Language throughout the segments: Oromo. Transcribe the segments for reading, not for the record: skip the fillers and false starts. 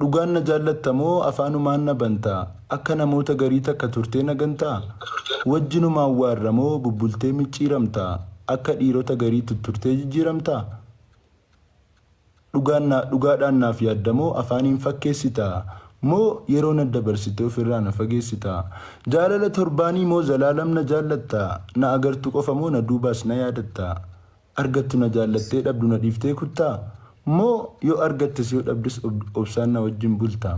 dhugaan na jaallattamoo afaanumaan na bantaa akka namoota garii takka turtee na gantaa wajjinumaan waarramoo bubbultee micciiramtaa akka dhiirota garii tutturtee jijjiiramtaa dhugaadhaan naaf yaaddamoo afaaniin fakkeessitaa moo yeroo na dabarsitee ofirraa na fageessitaa jaalala torbaanii moo zalaalam na jaallattaa na agartu qofa moo na duubaas na yaadatta argattu na jaallattee dhabdu na dhiiftee kuttaa moo yoo argattes yoo dhabdes obsaan na wajjin bultaa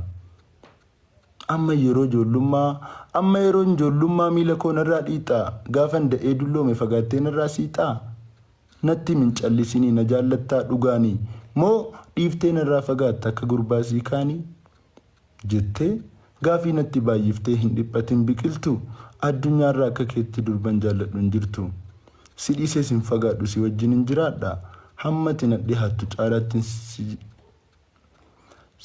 amma yeroo ijoollummaa miila koo narraa dhiixaa gaafan da'ee dulloome fagaattee narraa siixaa natti min callisinii na jaallattaa dhugaanii moo dhiiftee narraa fagaatta akka gurbaasii kaanii jettee gaafii natti baay'iftee hin dhiphatin biqiltu addunyaarraa akka keetti durban jaalladhu hin jirtu si dhiisee sin fagaadhu si wajjin hin jiraadha hammati na dhihaattu caalaattiin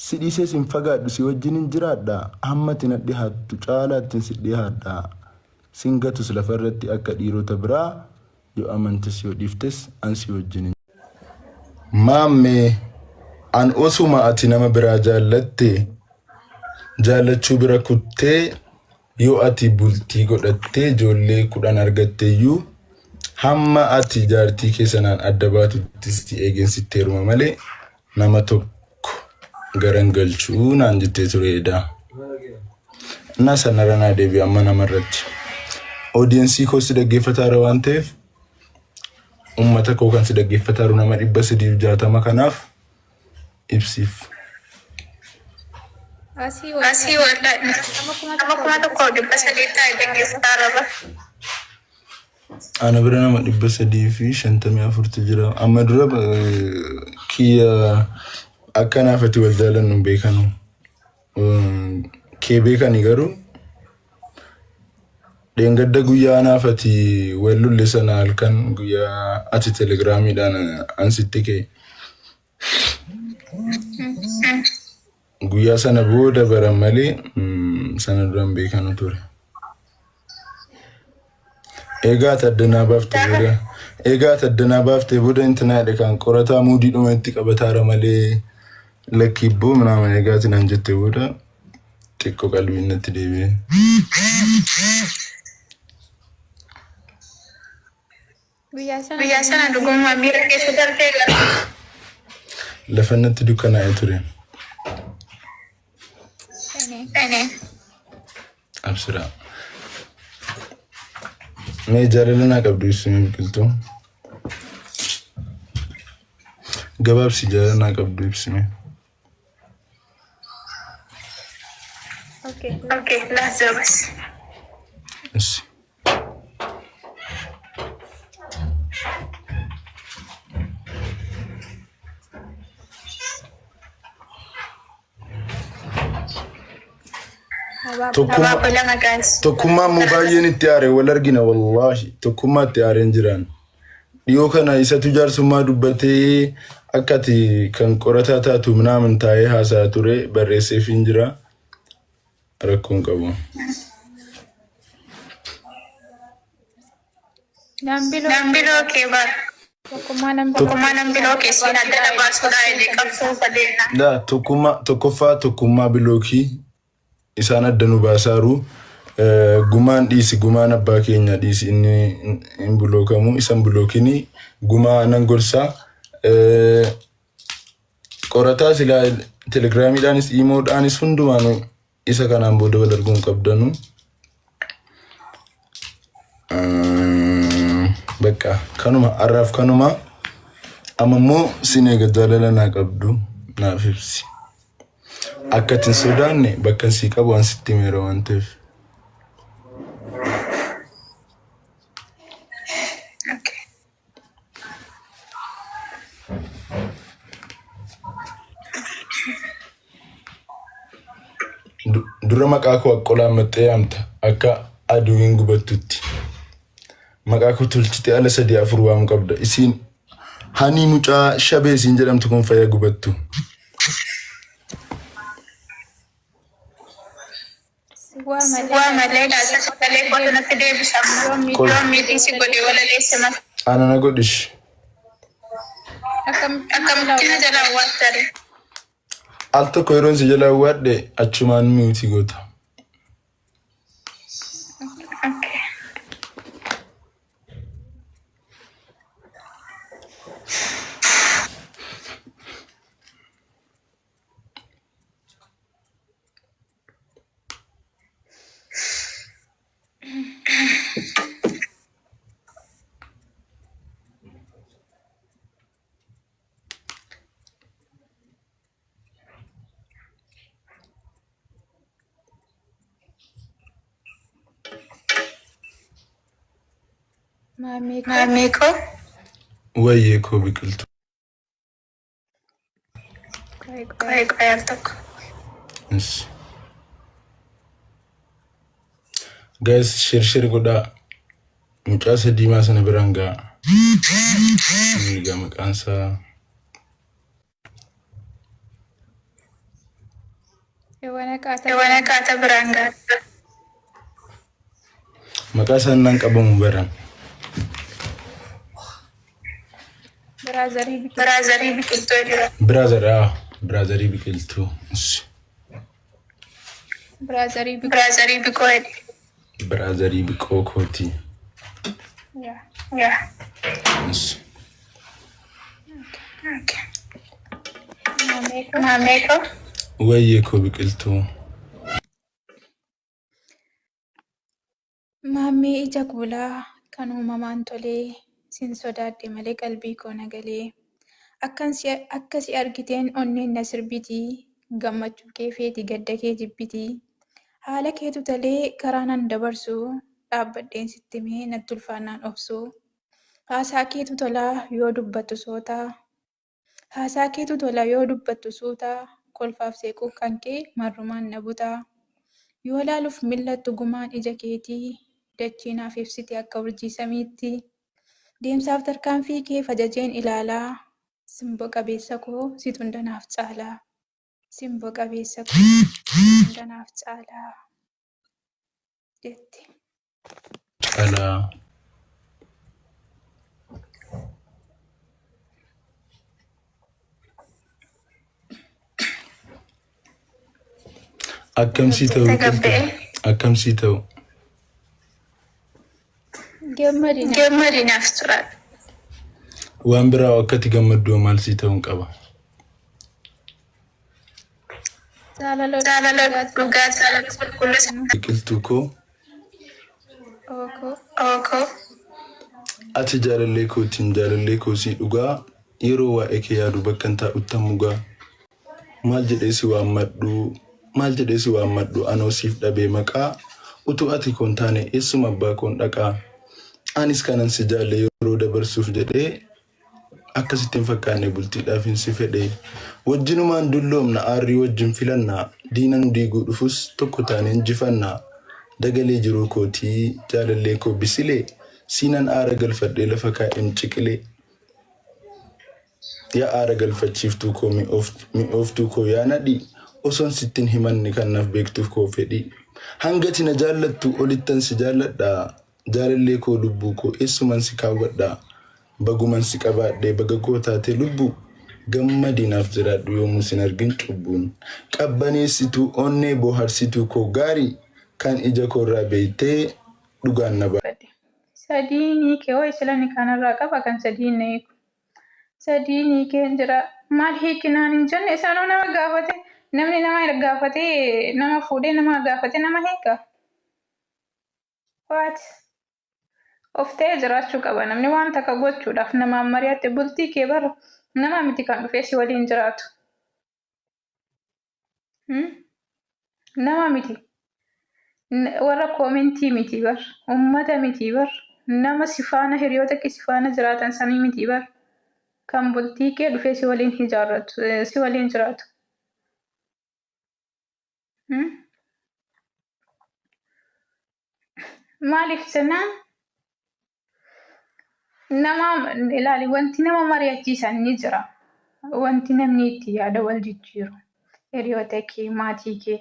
si dhiisee sin fagaadhu si wajjin hin jiraadha hammati na dhihaattu caalaattiin si dhihaadha sin gatus lafarratti akka dhiirota biraa yoo amantes yoo dhiiftes an si wajjin hin maammee an osuma ati nama biraa jaallatte jaallachuu bira kuttee yoo ati bultii godhattee ijoollee 10 argatteeyyuu hamma ati jaartii keessanaan adda baatuttis eegensitti malee nama tokko garangalchuu naan jettee tureedha. Na sanarra naa deebi amma namarratti. Audiensii koo si dhaggeeffataara waan ta'eef ummata koo kan si dhaggeeffataaru nama 360 kanaaf ibsiif. Asii wallahi nama kuma tokko 360 dhaggeeffataara. Ana bira nama 354 jira. Amma dura kiyya akkanaafati wal jaalannu beekanu. Kee beekani garuu deengadda guyyaa naafati wal lulle sana halkan guyyaa ati telegraamiidhaan ansitti kee. Guyyaa sana booda baran malee sana duran beekanu ture. Egaa taddanaa baaftee booda intinaadha kan qorataa muudii dhuma itti qabataara malee lakkibboo minaaman egaati naan jettee booda xiqqoo qalbiin natti deebi'e. Guyyaa sana dhugummaa miira keessa darbee gara. Lafa natti dukkanaa'ee ture. Absiraa. Mee jaalalana qabdu ibsime biqiltuu. Gabaabsi jaalalana qabdu ibsime. Okay, let's do this. Yes. Tokkummaa mubaayeen itti aare wal argina wallahi tokkummaa itti aareen jiran dhiyoo kana isatu jaarsummaa dubbatee akkati kan qorataa taatu minaaman taa'ee haasaa ture barreesseef hin jira rakkoon qabu. Nambiloo kee bar tokkummaa nambiloo keessi adda baasuudha jedhee qabsoo fadeena. Tokkummaa bilookii isaan adda nu baasaaru gumaan dhiisi gumaan abbaa keenya dhiisi inni hin bulookamu isan bulookini gumaa nan gorsaa qorataa silaa telegraamiidhaanis iimoodhaanis hundumaanu isa kanaan booda wal arguun qabdanu bakka kanuma arraaf kanuma amammoo sinee jaalala naa qabdu naaf ibsi. Akkatin sodaanne bakka si qabu waan sitti meera waan ta'eef. Dura maqaa koo qolaan maxxee amta akka aduun gubattutti. Maqaa koo tolchite ala 3-4 waan qabda. Isiin hani mucaa shabee isiin jedhamtu kun fayyaa gubattu. Waamalee laasa sagalee qotu natti deebisamu. Yoon miitii si godhe wala leessima. Ana na godhish. Akkamitti na jalaa waan tare. Alto koiron si jala wadde achumaan mute goota. Okay. Mami ko? Wayyee koo biqiltuu. Kaya al tokko. Yes. Guys, share godhaa. Mucaa diimaa sana biraan gaa. Inni gaa maqaansaa. Ewana kaata biraan gaa. Maqaa isaan qabamu baran. Biraazarii biqiltuu jira. Biraazarii biqiltuu. Biraazarii biqoo jedhe. Biraazarii biqoo kooti. Yeah. Okay. Mami ko? Wayyee koo biqiltuu. Mami ija kuulaa kan uumamaan tolee sin sodaadhe malee qalbii koo nagalee akkasi argiteen onneen na sirbitii gammachuu kee feeti gadda kee jibbitii haala keetu talee karaa nan dabarsu dhaabbadheen sitti mee natti ulfaannaan obsu haasaa keetu tolaa yoo dubbattu suutaa kolfaaf seequun kan kee marrumaan na butaa yoo laaluuf millattu gumaan ija keetii dachiinaaf ibsite akka urjii samiitti deemsaaf tarkaanfii kee fajajeen ilaalaa simboo qabeessa koo situ hundanaaf caalaa simboo qabeessa koo situ hundanaaf caalaa jette. Caalaa. Akkamsii ta'u. Gammadinaaf turan. Waan biraa akkati gammaddu maal sii ta'uun qaba. Jaalala dhugaa jaalala qulqullisa. Biqiltuu koo. Ookoo. Ati jaalallee kootiin jaalallee koosii dhugaa yeroo waa'ee kee yaadu bakka hin taa'utti mugaa. Maal jedhee si waammadhu anoo siif dhabee maqaa utuu ati koon taane eessuma abbaa koon dhaqaa. Anis kanan si jaalle yeroo dabarsuuf jedhee akkasittiin fakkaanne bultiidhaaf hin si fedhee. Wajjinumaan dulloomna aarrii wajjin filannaa diina nu diiguu dhufus tokko taane injifannaa. Dagalee jiruu kootii jaalallee koo bisilee siinan aara galfadhee lafa kaa'een ciqilee. Yaa aara galfachiiftuu koo mi'ooftuu koo yaa nadhii osoon sittiin himanni kan naaf beektuuf koo fedhii. Hangati na jaallattu olittan si jaalladhaa. Jaalallee koo lubbuu koo eessuman si kaawwadhaa. Baguman si qabaadhee baga koo taate lubbuu. Gammadinaaf jiraadhu yoomuu sin argin cubbuun. Qabbaneessituu onnee bohaarsituu koo gaarii kan ija koorraa beeytee dhugaan na baadhe. Sadiinii kee hoo isilani kanarraa qaba kan sadiin eegu. Sadiinii kee jira maal hiikinaan hin jenne isaanuu nama gaafate namni nama gaafatee nama fuudhee nama gaafate nama hiika. Waat of ta'ee jiraachuu qaba namni waan takka gochuudhaaf namaan mari'atte bultii kee bara nama miti kan dhufee si waliin jiraatu. Nama miti. Warra koomentii miti bar ummata miti bar nama sifaana hiriyoota kee sifaana jiraatan sanii miti bar kan bultii kee dhufee si waliin si waliin jiraatu. Maaliif jennaan nama ilaali wanti nama mari'achiisan ni jira. Wanti namni itti yaada wal jijjiiru hiriyoota kee maatii kee